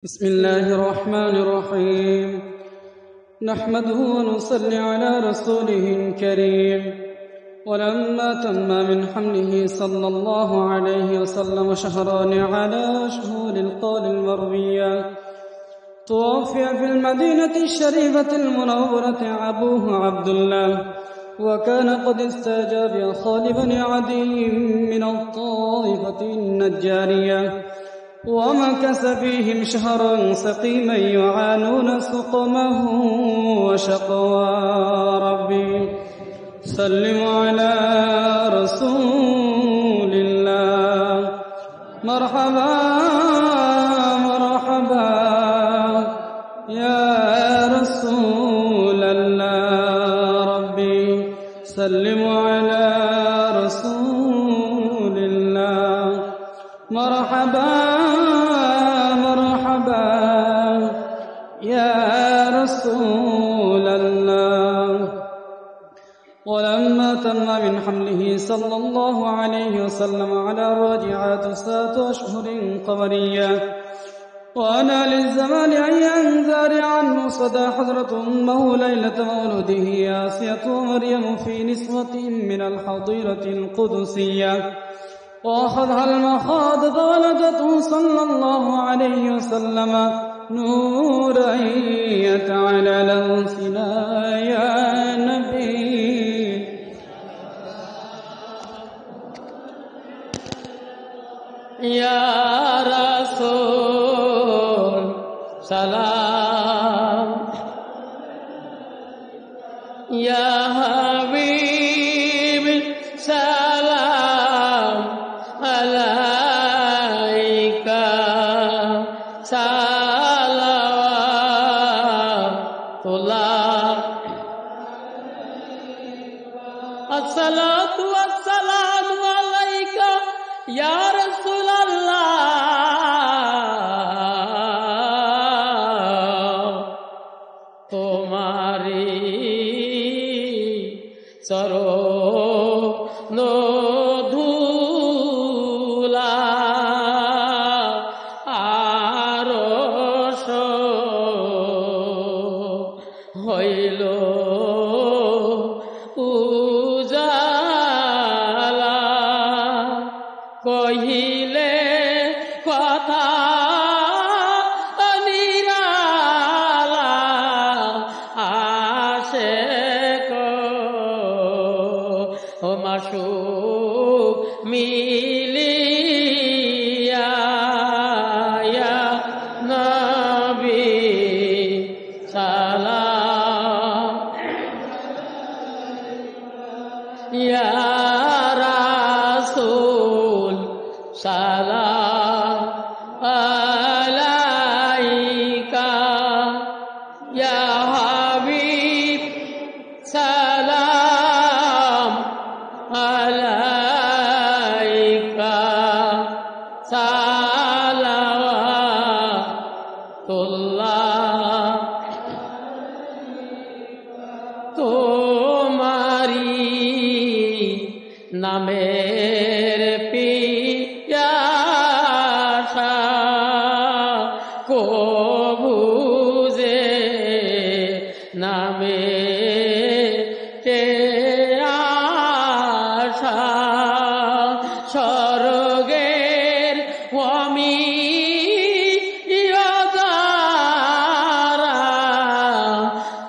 بسم الله الرحمن الرحيم نحمده ونصلي على رسوله الكريم ولما تم من حمله صلى الله عليه وسلم شهران على شهور القول المروية توفي في المدينة الشريفة المنورة أبوه عبد الله وكان قد استجاب خالد بن عدي من الطائفة النجارية ومكث فيهم شهرا سقيما يعانون سقمه وشقوى ربي سلم على رسول الله مرحبا مرحبا يا رسول الله ربي سلم على رسول الله مرحبا رسول الله ولما تم من حمله صلى الله عليه وسلم على الراجعة 9 أشهر قمرية وأنا للزمان أن ينذر عنه صدى حضرة أمه ليلة مولده آسية ومريم في نسوة من الحضيرة القدسية وأخذها المخاض فولدته صلى الله عليه وسلم نورا يتعالى لأنسنا يا نبي يا رسول سلام يا حبيب سلام عليك الصلاة والسلام عليك يا رسول الله তোমারি চরণ ধুলা আরশ হইল কহিলে কথা নিরালা আসে ও মাসুক মিলিয়া ইয়া নবী সালাম ইয়া রাসূল সালাম আলাইকা ইয়া হাবিব সালাম আলাইকা সালাওয়াতুল্লাহ তোমারি নামের পিয়াসা কবুজে নামে আশা স্বর্গের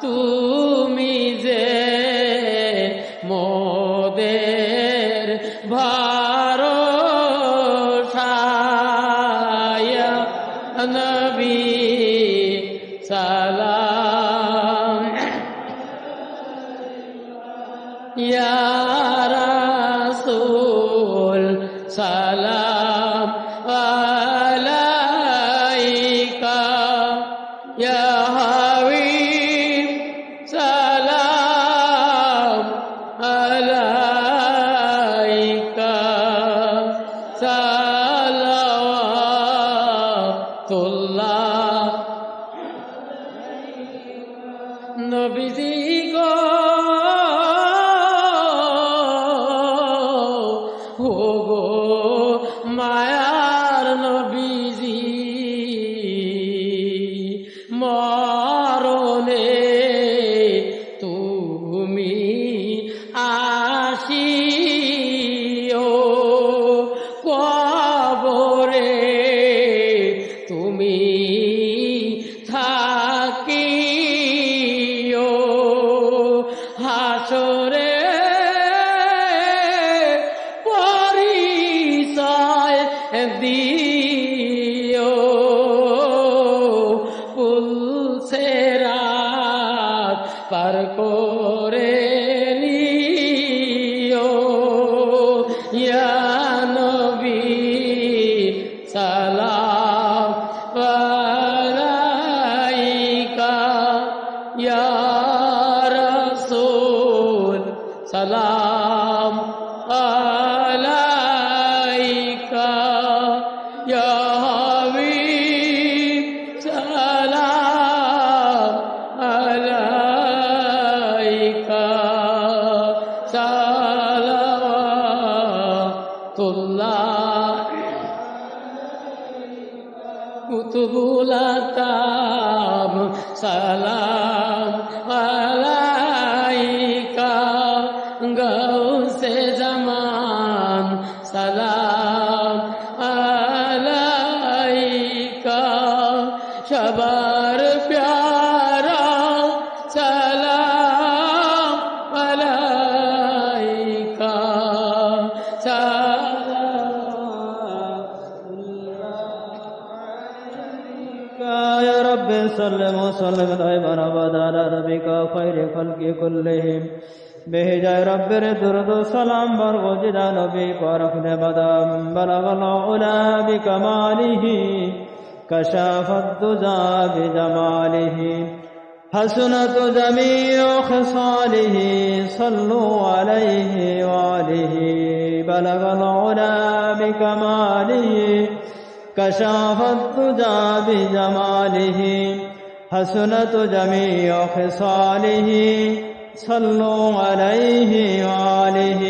তুমি যে মোদের ভরসা ইয়া নবী সালাম ইয়া রাসূল সালাম আলাইকা ইয়া হাবিব সালাম আলাইকা সালাওয়াতুল্লাহ নবীজি গো গো মায়ার নবীজি মরণে তুমি আসিও, কবরে তুমি থাকিও, হাসরে পরিচয় দিও, পুলসেরাত পার করে নিও, ইয়া নবী সালাম আলাইকা, ইয়া রাসূল সালাম আলাইকা, ইয়া হাবিব সালাম আলাইকা, সালাওয়াতুল্লাহ কুতুবুল আতাম সালাম আলাইকা, গাউসে জামান সালাম আলাইকা, সবার প্যারা সালাম আলাইকা, يا رب سلم وسلم دائما ابدا على نبيك خير خلق كلهم بهجاء رب الدرد السلام برغد نبي بارك مدام بلغ العلا بكماله كشاف الدجى بجماله حسنت جميع خصاله صلوا عليه وآله بلغ العلا بكماله كشاف الدجى بجماله حسنت جميع خصاله صلوا عليه وآله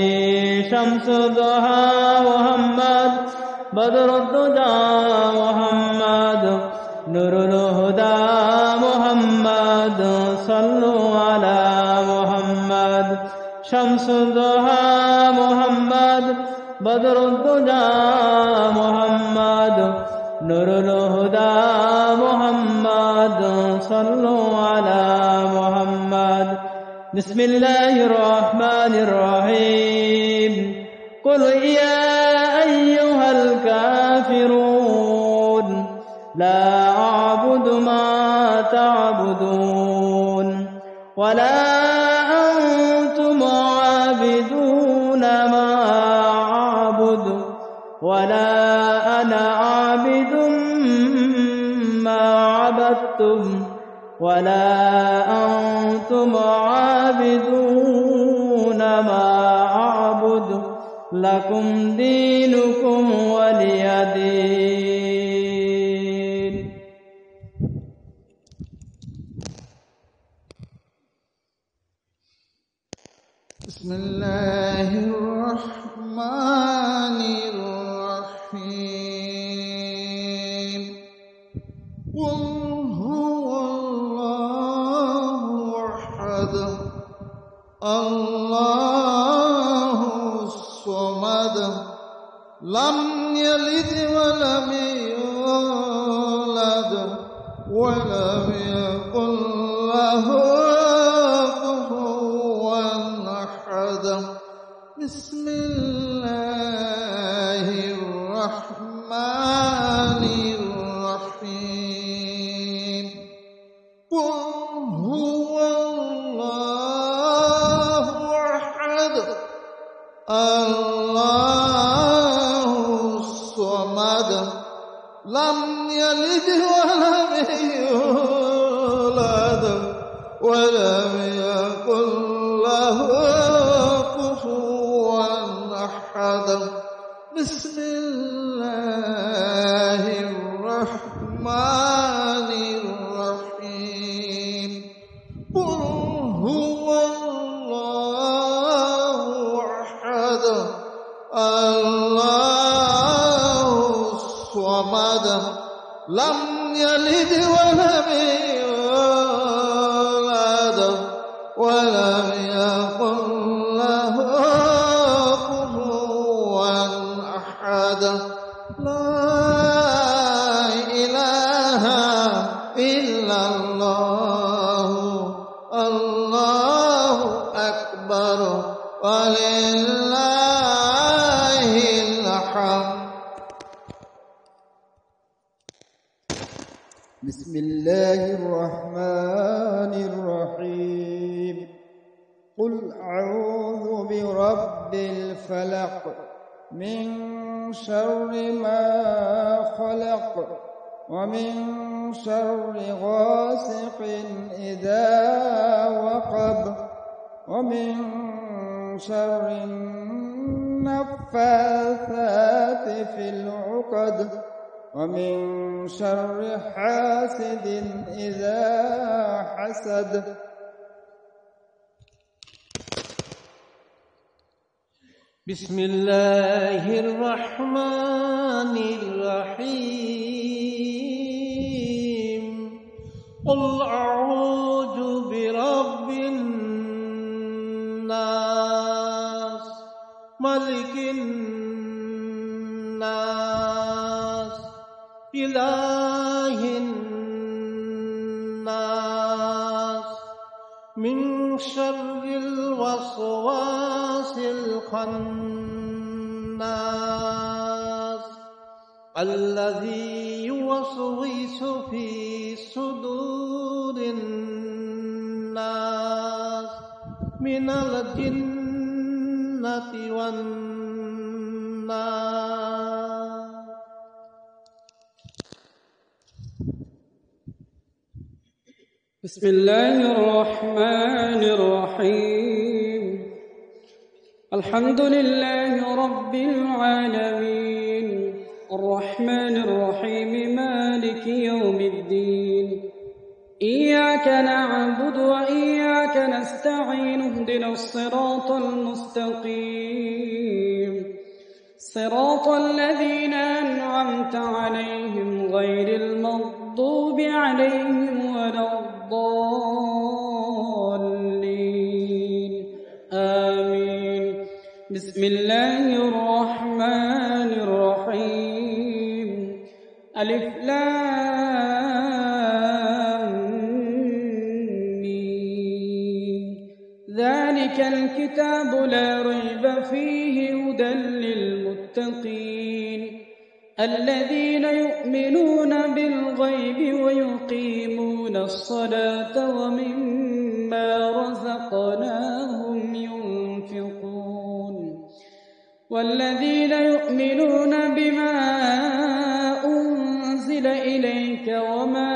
شمس الضحى محمد بدر الدجى محمد نور الهدى محمد صلوا على محمد شمس الضحى محمد بدر الدجى محمد نور الهدى محمد صلوا على محمد بسم الله الرحمن الرحيم قل يا أيها الكافرون لا أعبد ما تعبدون ولا أنتم عابدون ما أعبد ولا أنا عابد ما عبدتم ولا أنتم عابدون ما أعبد لكم دينكم ولي دين. بسم الله الرحمن الرحيم قل هو الله أحد الله الصمد لم يلد ولم يولد ولم يكن له بسم الله الرحمن الرحيم قل هو الله أحد الله الصمد لم يلد ولم يولد ولم يكن له بسم الله الرحمن الرحيم قل هو الله أحد الله الصمد لم يلد ولم يولد ولم يكن له كفوا أحد لا إله إلا الله الله أكبر ولله الحمد. بسم الله الرحمن الرحيم. قل أعوذ برب الفلق من شر ما خلق ومن شر غاسق إذا وقب ومن شر النفاثات في العقد ومن شر حاسد إذا حسد. بسم الله الرحمن الرحيم. قل أعوذ برب الناس ملك الناس إله الناس من شر الوسواس الخناس الذي يوسوس في صدور الناس من الجنة والناس. بسم الله الرحمن الرحيم. الحمد لله رب العالمين الرحمن الرحيم مالك يوم الدين. إياك نعبد وإياك نستعين اهدنا الصراط المستقيم صراط الذين أنعمت عليهم غير المغضوب عليهم ولا الضالين آمين. بسم الله الرحمن الرحيم. ألف لام ميم. ذلك الكتاب لا ريب فيه هدى للمتقين الذين يؤمنون بالغيب ويقيمون الصلاة ومما رزقناهم ينفقون والذين يؤمنون بما أنزل إليك وما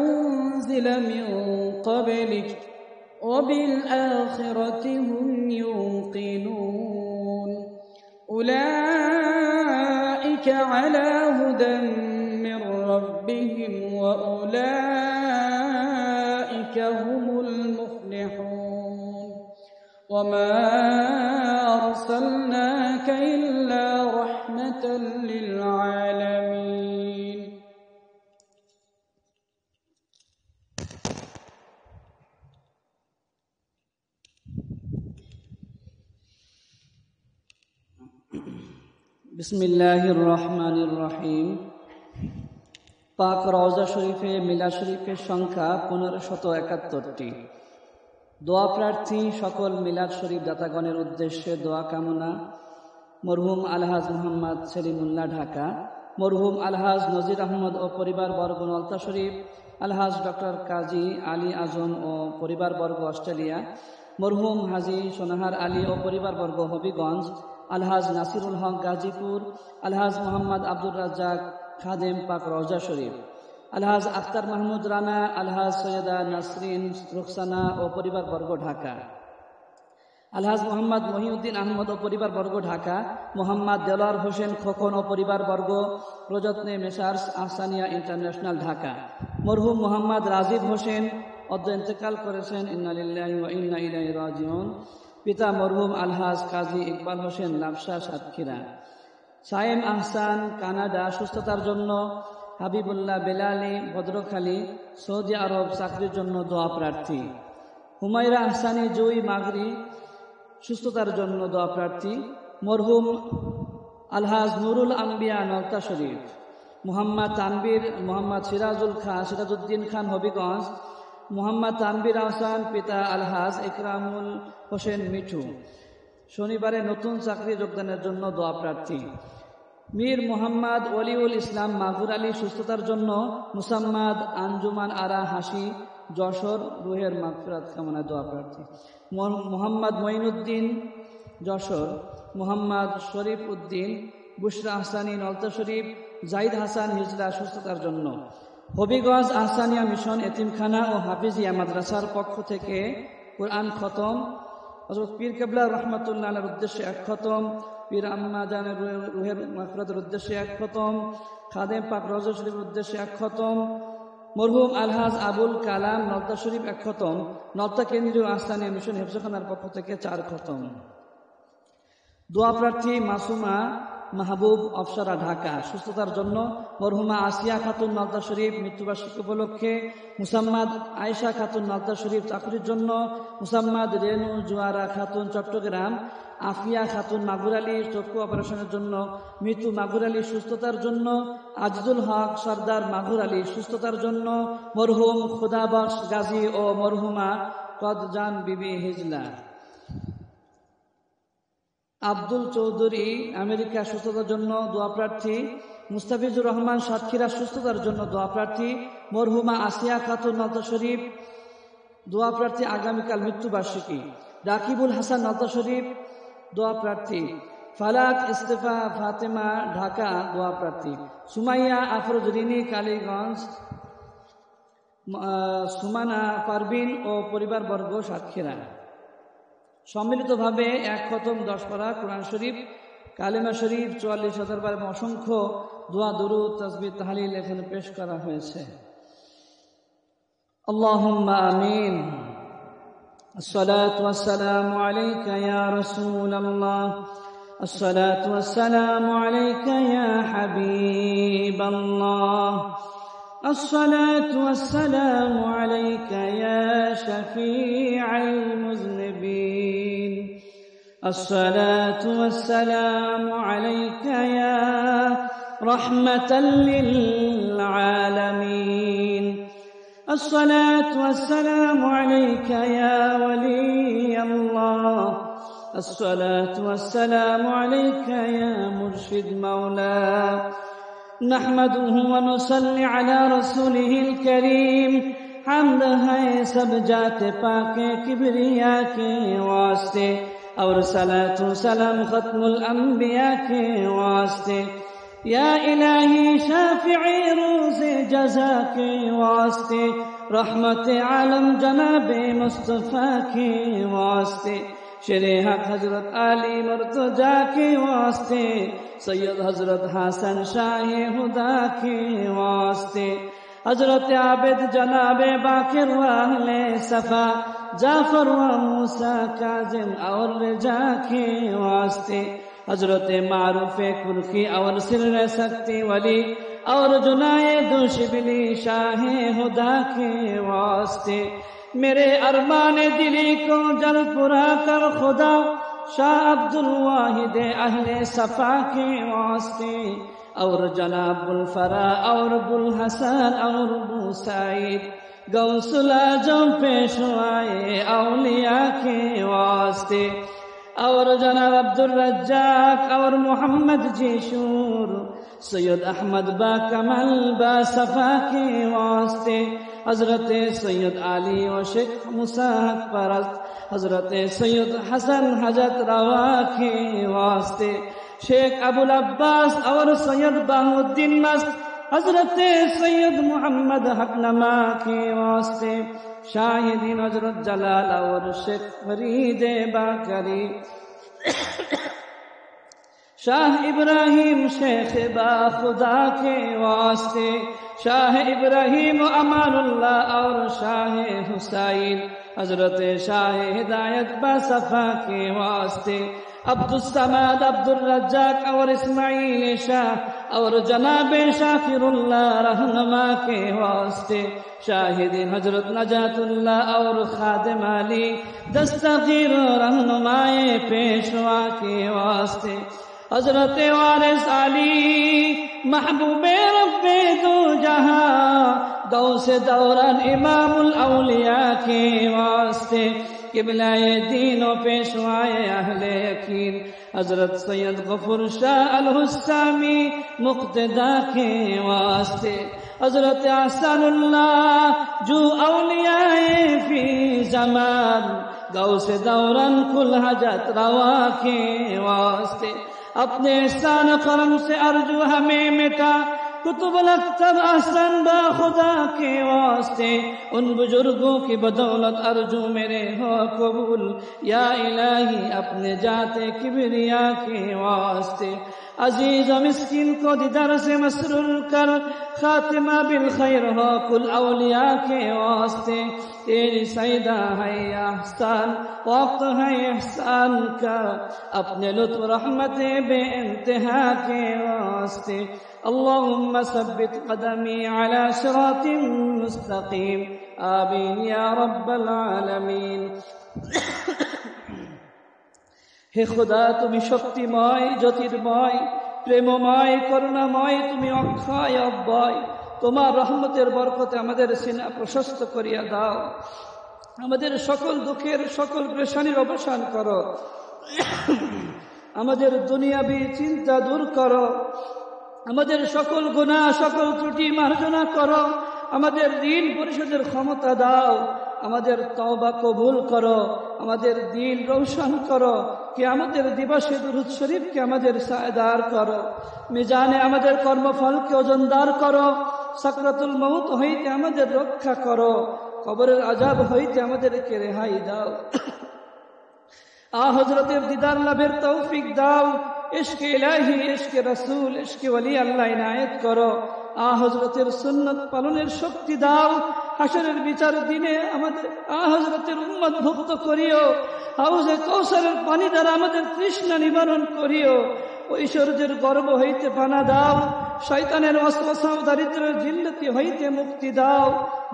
أنزل من قبلك وبالآخرة هم يوقنون أولئك على هدى من ربهم وأولئك هم المفلحون. وما أرسلناك إلا رحمة للعالمين. বিসমিল্লাহির রহমানির রহিম। পাক রওজা শরীফে মিলাদ শরীফের সংখ্যা 1571টি। দোয়া প্রার্থী সকল মিলাদ শরীফ দাতাগণের উদ্দেশ্যে দোয়া কামনা। মরহুম আলহাজ মোহাম্মদ সেলিমুল্লাহ ঢাকা, মরহুম আলহাজ নজির আহমদ ও পরিবার বর্গ নলতা শরীফ, আলহাজ ডক্টর কাজী আলী আজম ও পরিবার বর্গ অস্ট্রেলিয়া, মরহুম হাজি সোনাহার আলী ও পরিবার বর্গ হবিগঞ্জ, আলহাজ নাসিরুল হক গাজীপুর, আলহাজ মোহাম্মদ আব্দুর রাজ্জাক খাদেম পাক রওজা শরীফ, আলহাজ আখতার মাহমুদ রানা, আলহাজ সৈয়দা নাসরিন রুখসানা ও পরিবার বর্গ ঢাকা, আলহাজ মোহাম্মদ মহিউদ্দিন আহমদ ও পরিবার বর্গ ঢাকা, মোহাম্মদ দেলোয়ার হোসেন খোকন ও পরিবার বর্গ প্রযত্নে মেসার্স আহসানিয়া ইন্টারন্যাশনাল ঢাকা, মরহুম মোহাম্মদ রাজীব হোসেন অদ্য ইন্তেকাল করেছেন, ইন্না লিল্লাহি ওয়া ইন্না ইলাইহি রাজিউন। পিতা মরহুম আলহাজ কাজী ইকবাল হোসেন লাবসা সাতক্ষীরা। সায়েম আহসান কানাডা সুস্থতার জন্য হাবিবুল্লাহ বেলালি ভদ্রখালী, সৌদি আরব, চাকরির জন্য দোয়া প্রার্থী। হুমায়রা আহসানি জুই মাগরি, সুস্থতার জন্য দোয়া প্রার্থী। মরহুম আলহাজ নুরুল আম্বিয়া নলতা শরীফ। মোহাম্মদ তানবীর, মোহাম্মদ সিরাজউদ্দিন খান হবিগঞ্জ, মোহাম্মদ তানবীর আহসান পিতা আলহাজ ইকরামুল হোসেন মিঠু, শনিবারে নতুন চাকরি যোগদানের জন্য দোয়া প্রার্থী। মীর মোহাম্মদ ওলিউল ইসলাম মাগুর আলী, সুস্থতার জন্য। মুসাম্মাদ আঞ্জুমান আরা হাসি, যশোর, রুহের মাগফিরাত কামনায় দোয়া প্রার্থী। মোহাম্মদ মঈনুদ্দিন, যশোর। মোহাম্মদ শরীফ উদ্দিন, বুশরা আহসানি নলতা শরীফ, জাহিদ হাসান হিজলা, সুস্থতার জন্য। হবিগঞ্জ আহসানিয়া মিশন এতিমখানা ও হাফিজিয়া মাদ্রাসার পক্ষ থেকে কোরআন খতম। হযরত পীর কেবলা রহমাতুল্লাহ আলাইহির উদ্দেশ্যে 1 খতম, পীর আম্মা জানের রুহের মাগফিরাতের উদ্দেশ্যে 1 খতম, খাদেম পাক রওজা শরীফের উদ্দেশ্যে 1 খতম, মরহুম আলহাজ আবুল কালাম নলতা শরীফ 1 খতম, নলতা কেন্দ্রীয় আহসানিয়া মিশন হেফজখানার পক্ষ থেকে 4 খতম। দোয়া প্রার্থী মাসুমা মাহবুব, অফসারা, ঢাকা, সুস্থতার জন্য। মরহুমা আসিয়া খাতুন নলতা শরীফ, মৃত্যুবার্ষিকী উপলক্ষে। মুসাম্মাদ আয়েশা খাতুন নলতা শরীফ, চাকরির জন্য। মুসাম্মাদ রেনু জুয়ারা খাতুন, চট্টগ্রাম। আফিয়া খাতুন মাগুর আলী, চক্ষু অপারেশনের জন্য। মৃত্যু মাগুর আলী, সুস্থতার জন্য। আজিজুল হক সর্দার মাগুর আলী, সুস্থতার জন্য। মরহুম খুদাবক্স গাজী ও মরহুমা কদজান বিবি হিজলা। আব্দুল চৌধুরী আমেরিকা, সুস্থতার জন্য দোয়া প্রার্থী। মুস্তাফিজুর রহমান সাতক্ষীরা, সুস্থতার জন্য দোয়া প্রার্থী। মরহুমা আসিয়া খাতুন নলতা শরীফ, দোয়া প্রার্থী, আগামীকাল মৃত্যুবার্ষিকী। রাকিবুল হাসান নলতা শরীফ, দোয়া প্রার্থী। ফালাক ইস্তেফা ফাতেমা, ঢাকা, দোয়া প্রার্থী। সুমাইয়া আফরোজ রিনি, কালীগঞ্জ। সুমানা পারভিন ও পরিবারবর্গ, সাতক্ষীরা। সম্মিলিতভাবে 1 খতম 10 পারা কোরআন শরীফ, কালেমা শরীফ 44,000 বার এবং অসংখ্য দোয়া, দুরূদ, তাসবিহ, তাহলিল এখানে পেশ করা হয়েছে। আল্লাহুম্মা আমিন। আসসালাতু ওয়াসসালামু আলাইকা ইয়া রাসূলুল্লাহ, আসসালাতু ওয়াসসালামু আলাইকা ইয়া হাবিবাল্লাহ, الصلاة والسلام عليك يا شفيع المذنبين، الصلاة والسلام عليك يا رحمة للعالمين، الصلاة والسلام عليك يا ولي الله، الصلاة والسلام عليك يا مرشد مولاه، نحمده ونصلي على رسوله الكريم، حمد ہے سب جات پاک کبریا کے واسطے، اور صلاۃ و سلام ختم الانبیاء کے واسطے، یا الہی شافعی روز جزا کے واسطے، رحمت عالم جناب مصطفیٰ کے واسطے، شیر حق حضرت علی مرتضیٰ کے واسطے، سید حضرت حسن شاہ خدا کے واسطے، حضرت عابد جناب باقر و اہل صفا، جعفر و موسیٰ کاظم اور رجا کے واسطے، حضرت معروف کرخی اور سر سکتی ولی اور جنید شبلی شاہ خدا کے واسطے، میرے ارمان دلی کو جل پورا کر خدا، شاہ عبد الواحد اہل صفا کے واسطے، اور جناب الفرا اور بلحسن اور بوسعید غوث الاعظم پیشوائے اولیاء کے واسطے، اور جناب عبد الرزاق اور محمد جیشور، سید احمد با کمل با صفا کے واسطے، حضرت سید علی و شیخ موسیٰ پرست، حضرت سید حسن حجت روا کے واسطے، شیخ ابو العباس اور سید بہاؤالدین مست، حضرت سید محمد حق نما کے واسطے، شاہدین حضرت جلال اور شیخ فرید باکری، شاہ ابراہیم شیخ با خدا کے واسطے، شاہ ابراہیم امان اللہ اور شاہ حسین، حضرت شاہ ہدایت با صفا کے واسطے، अब्दुल समाद, अब्दुल रज्जाक और इस्माइल शाह और जनाब शाकिरुल्लाह रहनुमा के वास्ते, शाहिदीन हजरत नजातुल्लाह और खादिम अली दस्तगीर रहनुमाए पेशवा के वास्ते, हजरत वारिस अली महबूबे रब्बे दो जहां गौसे दौरान इमामुल औलिया के वास्ते, किबलाए दीनों पेशवाए अहले यकीन हजरत सैयद गफूर शाह अल हुस्सामी मुक्तदा के वास्ते, हजरत अहसानुल्लाह जो औलियाए फी जमान गौसे दौरान कुल हजत रवा के वास्ते, अपने एहसान करम से अर्जू हमें मिटा कुतुबुल अख्तर अहसन बा खुदा के वास्ते, उन बुजुर्गों की बदौलत अर्जू मेरे हो कबूल या इलाही अपने जाते किबरिया के वास्ते, अजीज व मिस्किन को दीदार से मसरूर कर खातिमा बिल खैर हो कुल औलिया के वास्ते, तेरी सैदा है एहसान वक्त है एहसान का अपने लुत्फ रहमते बेइंतहा के वास्ते, अल्लाहुम्मा सब्बित कदमी अला सिरातिन मुस्तकीम आमीन या रब्बल आलमीन। হে খোদা, তুমি শক্তিময়, জ্যোতির্ময়, প্রেমময়, করুণাময়, তুমি অক্ষয় অব্যয়, তোমার রহমতের বরকতে আমাদের সিনা প্রশস্ত করিয়া দাও, আমাদের সকল দুঃখের সকল পেরেশানির অবসান করো, আমাদের দুনিয়াবি চিন্তা দূর করো, আমাদের সকল গুনাহ সকল ত্রুটি মার্জনা করো, আমাদের ঋণ পরিশোধের ক্ষমতা দাও, আমাদের তওবা কবুল করো, আমাদের দিল রৌশন করো, কিয়ামতের দিবসে দুরূদ শরীফকে আমাদের সায়েদার করো, মিজানে আমাদের কর্মফলকে ওজনদার করো, সাকরাতুল মউত হইতে আমাদের রক্ষা করো, কবরের আযাব হইতে আমাদেরকে রেহাই দাও, হযরতের দিদার লাভের তৌফিক দাও, ইশকে ইলাহি, ইশকে রাসূল, ইশকে ওলি আল্লাহ ইনায়েত করো, হযরতের সুন্নাত পালনের শক্তি দাও, হাশরের বিচার দিনে আমাদের হযরতের উম্মত ভুক্ত করিও, হাউজে কৌসারের পানি দ্বারা আমাদের তৃষ্ণা নিবারণ করিও, ঐশ্বর্যের গর্ব হইতে পানা দাও, শয়তানের ওয়াসওয়াসা ও দারিদ্র্যের জিল্লতি হইতে মুক্তি দাও,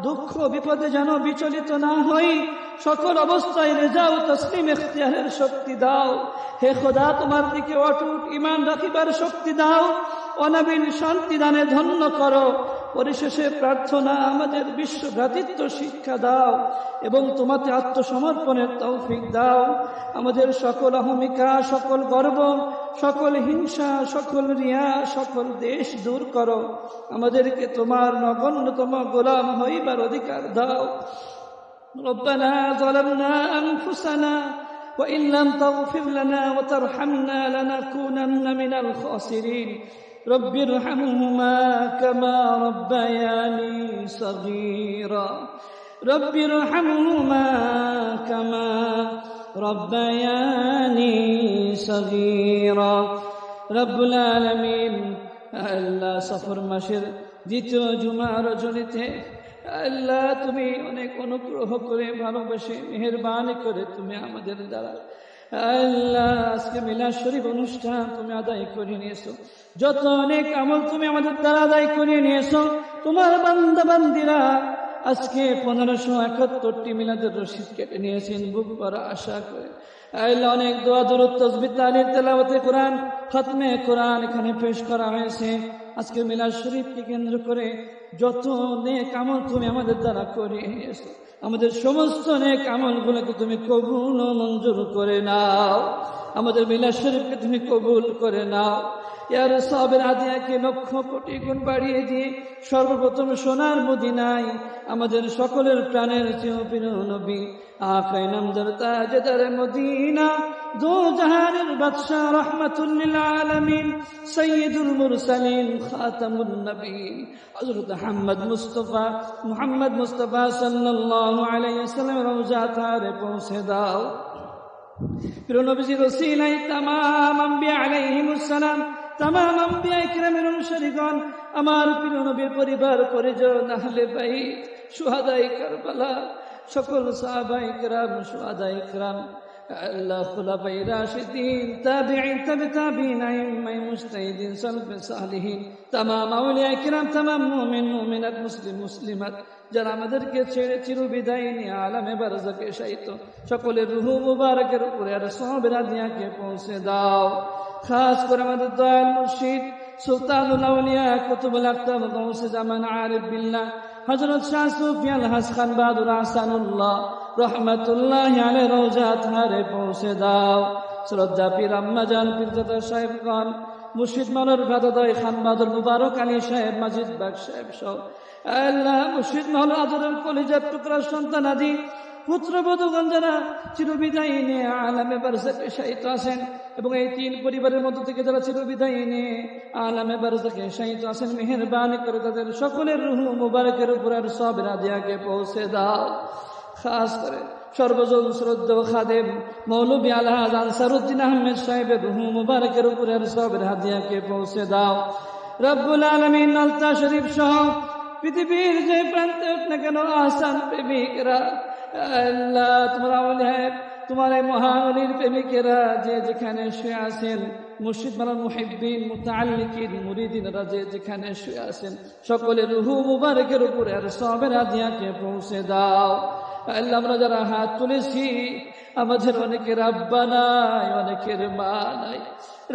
দুঃখ বিপদে যেন বিচলিত না হই, সকল অবস্থায় রেজা ও তসলিম ইখতিয়ারের শক্তি দাও। হে খোদা, তোমার দিকে অটুট ঈমান রাখিবার শক্তি দাও, অনাবিল শান্তি দানে ধন্য করো, পরিশেষে প্রার্থনা আমাদের বিশ্ব ভ্রাতৃত্ব শিক্ষা দাও এবং তোমাতে আত্মসমর্পণের তৌফিক দাও, আমাদের সকল অহমিকা, সকল গর্ব, সকল হিংসা, সকল রিয়া, সকল দেশ দূর করো, আমাদেরকে তোমার নগণ্যতম গোলাম হইবার অধিকার দাও। ربنا ظلمنا أنفسنا وإن لم تغفر لنا وترحمنا لنكونن من الخاسرين رب ارحمهما كما ربياني صغيرا رب ارحمهما كما ربياني صغيرا رب العالمين আল্লাহ সফর মাসের দ্বিতীয় জুমার রজনীতে আল্লাহ তুমি অনেক অনুগ্রহ করে ভালোবেসে মেহেরবানি করে তুমি আমাদের দ্বারা আল্লাহ আজকে মিলাদ শরীফ অনুষ্ঠান তুমি আদায় করে নিয়েছো, যত অনেক আমল তুমি আমাদের দ্বারা আদায় করে নিয়েছো, তোমার বান্দা বান্দিরা আজকে 1571টি মিলাদের রশিদ কেটে নিয়েছেন বুক ভরা আশা করে। আল্লাহ অনেক দোয়া দুরূদ তাসবিহ তাহলিল তেলাওয়াতে কোরআন, খতমে কোরআন এখানে পেশ করা হয়েছে। আজকে মিলাদ শরীফকে কেন্দ্র করে যত নেক আমল তুমি আমাদের দ্বারা করে নিয়েছো, আমাদের সমস্ত নেক আমলগুলোকে তুমি কবুল ও মঞ্জুর করে নাও, আমাদের মিলাদ শরীফকে তুমি কবুল করে নাও। ইয়ার সওয়াবের আদিয়াকে লক্ষ কোটি গুণ বাড়িয়ে দিয়ে সর্বপ্রথম সোনার মদিনায় আমাদের সকলের প্রাণের চেয়ে প্রিয় নবী আকায়ে নামদার তাজদার মদিনা দো জাহানের বাদশা রাহমাতুল লিল আলামিন সাইয়্যিদুল মুরসালিন খাতামুন নবীন হযরত মুহাম্মদ মুস্তাফা সাল্লাল্লাহু আলাইহি ওয়াসাল্লাম রওজা তারে পৌঁছে দাও। প্রিয় নবীজির ওসিলায় तमाम আম্বিয়া আলাইহিমুস সালাম, तमाम আম্বিয়া ইকরামের অনুসারীগণ, আমার প্রিয় নবীর পরিবার পরিজন, আহলে বাইত, শুহাদায়ে কারবালা, সকল সাহাবায়ে কেরাম, শুহাদায়ে কেরাম, আল্লাহ খুলাফায়ে রাশিদিন, তাবিঈন, তাবিঈন, আইম্মায়ে মুজতাহিদিন, সালফে সালিহিন, তামাম আউলিয়া কিরাম, তামাম মুমিন মুমিনাত, মুসলিম মুসলিমাত যারা আমাদেরকে ছেড়ে চিরবিদায় নিয়ে আলামে বারজাকে শায়িত, সকলের রূহ মুবারকের উপরে আর সওয়াবের হাদিয়াকে পৌঁছে দাও। খাস করে আমাদের দয়াল মুর্শিদ সুলতানুল আউলিয়া কুতুবুল আকতাব গৌসে জামান আরিফ বিল্লাহ হযরত শাহ সুফি আল হাসান বাহাদুর আহসানুল্লাহ রহমাতুল্লাহি আলাইহি রওজাত হারে পৌঁছে দাও। শ্রদ্ধা পীর আম্মাজান পীরজাদা সাহেবগণ, মুর্শিদ মাওলার ভাদাদাই খান বাহাদুর মুবারক আলী সাহেব, মাজিদ বাগ সাহেব সহ আল্লাহ মুর্শিদ মাওলার আদরের কলিজার টুকরা সন্তানাদি পুত্রবধূগণ যারা চিরবিদায় নিয়ে আলামে বারজাকে শায়িত আছেন, এবং এই তিন পরিবারের মধ্য থেকে যারা চিরবিদায় নিয়ে আলামে বারজাকে শায়িত আছেন, মেহেরবানি করে তাদের সকলের রূহ মুবারকের উপর আর সওয়াবের হাদিয়াকে পৌঁছে দাও। খাস করে সর্বজন শ্রদ্ধেয় খাদেম মৌলভী আলহাজ আনসারউদ্দিন আহমেদ সাহেবের রূহ মুবারকের উপর আর সওয়াবের হাদিয়াকে পৌঁছে দাও। রব্বুল আলামিন আলতা শরীফ সহ পৃথিবীর যে প্রান্তে হোক না কেন আহসান প্রেমিকরা, আল্লাহ তোমার আউলিয়া, তোমার এই মহান ওলির প্রেমিকেরা যে যেখানে শুয়ে আছেন, মুর্শিদ মাওলানা মুহিব্বিন, মুতাআল্লিকিন, মুরিদিনরা যে যেখানে শুয়ে আছেন, সকলের রূহ মুবারকের উপরে আর সওয়াবের হাদিয়াকে পৌঁছে দাও। আল্লাহ আমরা যারা হাত তুলেছি আমাদের অনেকের আব্বা নাই, অনেকের মা নাই।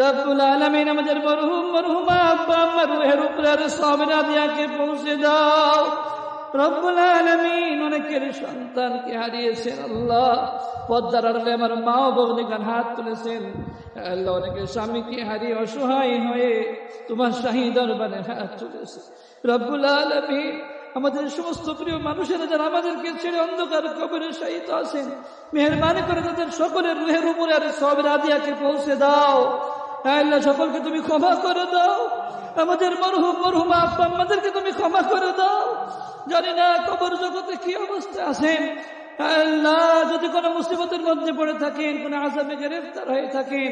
রব্বুল আলামিন আমাদের মরহুমা আব্বা আম্মার রূহের উপরে আর সওয়াবের হাদিয়াকে পৌঁছে দাও। রব্বুল আলামিন অনেকের সন্তানকে হারিয়েছেন, আল্লাহ পদ্মার আড়ালে আমার মা ও ভগ্নীগণ হাত তুলেছেন, আল্লাহ অনেকের স্বামীকে হারিয়ে অসহায় হয়ে তোমার শাহী দরবারে হাত তুলেছে। রব্বুল আলামিন আমাদের সমস্ত প্রিয় মানুষেরা যারা আমাদেরকে ছেড়ে অন্ধকার কবরে শায়িত আছেন, মেহেরবানি করে তাদের সকলের রূহের উপরে আর সওয়াবের হাদিয়াকে পৌঁছে দাও। আল্লাহ সকলকে তুমি ক্ষমা করে দাও, আমাদের মরহুমা আব্বা আমাদেরকে তুমি ক্ষমা করে দাও। জানি না কবর জগতে কি অবস্থা আছেন, আল্লাহ যদি কোনো মুসিবতের মধ্যে পড়ে থাকেন, কোনো আযাবে গ্রেফতার হয়ে থাকেন,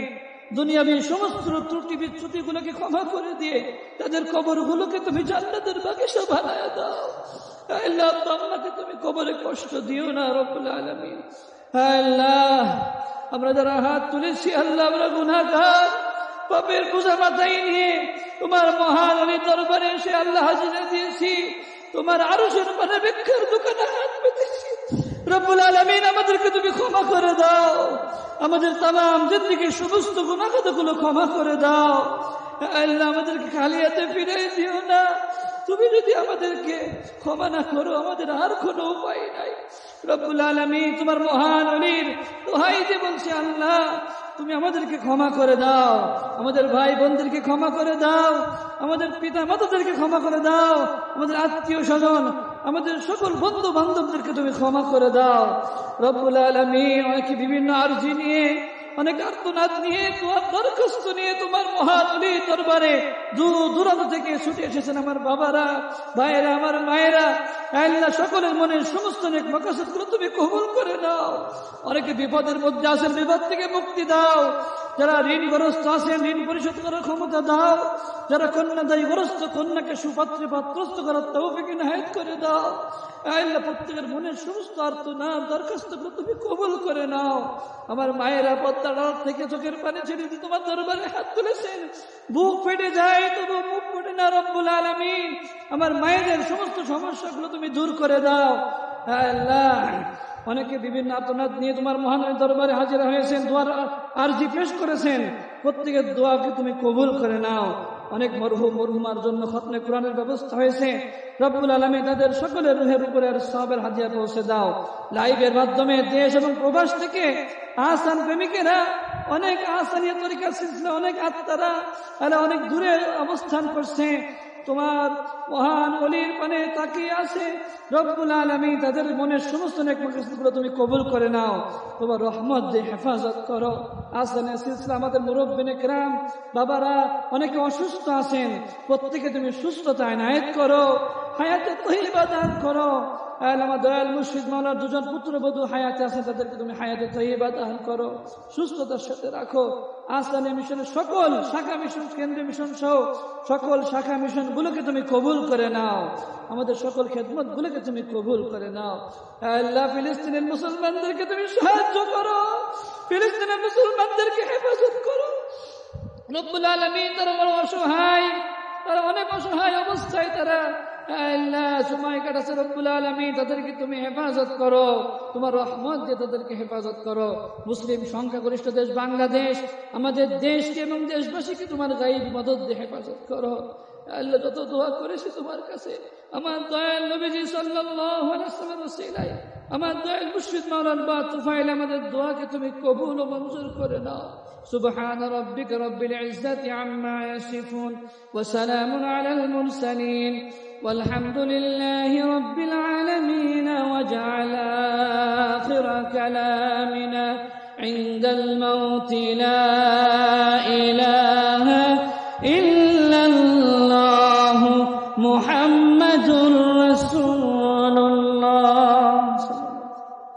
দুনিয়াবী সমস্ত ত্রুটি বিচ্যুতিগুলোকে ক্ষমা করে দিয়ে তাদের কবরগুলোকে তুমি জান্নাতের বাগিচা বানায় দাও। আল্লাহ আমাকে তুমি কবরে কষ্ট দিও না রব্বুল আলামিন। আল্লাহ আমরা যারা হাত তুলেছি, আল্লাহ আমরা গুনাহগার, পাপের বোঝা মাথায় নিয়ে তোমার মহান ওলির দরবারে এসে আল্লাহ হাজিরা দিয়েছি, তোমার আরশের উপরে ভিক্ষার দোকানে হাত পেতেছি। রব্বুল আলামিন আমাদেরকে তুমি ক্ষমা করে দাও, আমাদের তামাম জিন্দেগীর সমস্ত গুনাহগুলো ক্ষমা করে দাও। আল্লাহ আমাদেরকে খালি হাতে ফিরিয়ে দিও না, তুমি যদি আমাদেরকে ক্ষমা না করো আমাদের আর কোনো উপায় নাই। রব্বুল আলামিন তোমার মহান ওলির দোহাই দিয়ে বলছে, আল্লাহ তুমি আমাদেরকে ক্ষমা করে দাও, আমাদের ভাই বোনদেরকে ক্ষমা করে দাও, আমাদের পিতা মাতাদেরকে ক্ষমা করে দাও, আমাদের আত্মীয় স্বজন, আমাদের সকল বন্ধু বান্ধবদেরকে তুমি ক্ষমা করে দাও। রব্বুল আলামিন অনেকে বিভিন্ন আরজি নিয়ে, অনেক আর্তনাদ নিয়ে, তোমার দরখাস্ত নিয়ে তোমার মহান ওলির দরবারে দূর দূরান্ত থেকে ছুটে এসেছেন আমার বাবারা, ভাইয়েরা, আমার মায়েরা। আল্লাহ সকলের মনের সমস্ত নেক মাকাসিদগুলো তুমি কবুল করে নাও। অনেকে বিপদের মধ্যে আছেন, বিপদ থেকে মুক্তি দাও। যারা ঋণগ্রস্ত আছেন ঋণ পরিশোধ করার ক্ষমতা দাও। যারা কন্যাদায়গ্রস্ত কন্যাকে সুপাত্রে পাত্রস্থ করার তৌফিক ইনায়েত করে দাও। আল্লাহ প্রত্যেকের মনের সমস্ত আর্তনাদ দরখাস্তগুলো তুমি কবুল করে নাও। আমার মায়েরা পদ্মার আড়াল থেকে চোখের পানি ছেড়ে দিয়ে তোমার দরবারে হাত তুলেছেন, বুক ফেটে যায় তবু মুখ ফুটে না। রব্বুল আলামিন আমার মায়েদের সমস্ত সমস্যাগুলো তুমি দূর করে দাও। আল্লাহ অনেকে বিভিন্ন আর্তনাদ নিয়ে তোমার মহান দরবারে হাজিরা হয়েছেন, দোয়ার আরজি পেশ করেছেন, প্রত্যেকের দোয়াকে তুমি কবুল করে নাও। অনেক মরহুমার জন্য খতমে কোরআনের ব্যবস্থা হয়েছে, রব্বুল আলামিন তাদের সকলের রুহের উপরে আর সওয়াবের হাদিয়া পৌঁছে দাও। লাইভের মাধ্যমে দেশ এবং প্রবাস থেকে আহসান প্রেমিকেরা, অনেক আহসানিয়া তরিকা সিলসিলা, অনেক আত্মারা অনেক দূরে অবস্থান করছে, তোমার মহান ওলির পানে তাকিয়ে আছে। রব্বুল আলামিন তাদের মনের সমস্ত নেক মাকসাদগুলো তুমি কবুল করে নাও, তোমার রহমত দিয়ে হেফাজত করো। আহসানিয়া সিলসিলা আমাদের মুরব্বিনে কেরাম বাবারা অনেকে অসুস্থ আছেন, প্রত্যেকে তুমি সুস্থতা ইনায়েত করো, হায়াতে তয়্যিবা দান করো। আমার দয়াল মুর্শিদ মাওলার দুজন পুত্রবধূ হায়াতে আছেন, তাদেরকে তুমি হায়াতে তয়্যিবা দান করো, সুস্থতার সাথে রাখো। আহসানিয়া মিশনের সকল শাখা মিশন, কেন্দ্রীয় মিশন সহ সকল শাখা মিশন গুলোকে তুমি কবুল করে নাও, আমাদের সকল খেদমত গুলোকে তুমি কবুল করে নাও। আল্লাহ ফিলিস্তিনের মুসলমানদেরকে তুমি সাহায্য করো, ফিলিস্তিনের মুসলমানদেরকে হেফাজত করো। রব্বুল আলামিন তারা বড় অসহায়, তারা অনেক অসহায় অবস্থায় তারা আল্লাহ সময় কাটাচ্ছে। রব্বুল আলামিন তাদেরকে তুমি হেফাজত করো, তোমার রহমত দিয়ে তাদেরকে হেফাজত করো। মুসলিম সংখ্যাগরিষ্ঠ দেশ বাংলাদেশ, আমাদের দেশকে এবং দেশবাসীকে তোমার গায়েব মদদ দিয়ে হেফাজত করো। আল্লাহ যত দোয়া করেছি তোমার কাছে, আমার দয়াল নবীজি সাল্লাল্লাহু আলাইহি ওয়াসাল্লামের ওসিলায়, আমার দয়াল মুর্শিদ মাওলানা বা তুফাইল আমাদের দোয়াকে তুমি কবুল ও মঞ্জুর করে নাও। সুবহান রাব্বিকা রাব্বিল ইজ্জাতি আম্মা ইয়াসিফুন ওয়া সালামুন আলাল মুরসালিন ওয়ালহামদুলিল্লাহি রাব্বিল আলামিন ওয়া জাআলা আখিরা কালামিনা ইনদাল মাউত লা ইলাহা ইল্লাল্লাহ মুহাম্মাদুর রাসূলুল্লাহ।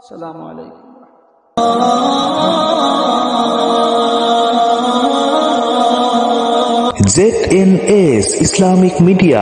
আসসালামু আলাইকুম। ZNS Islamic Media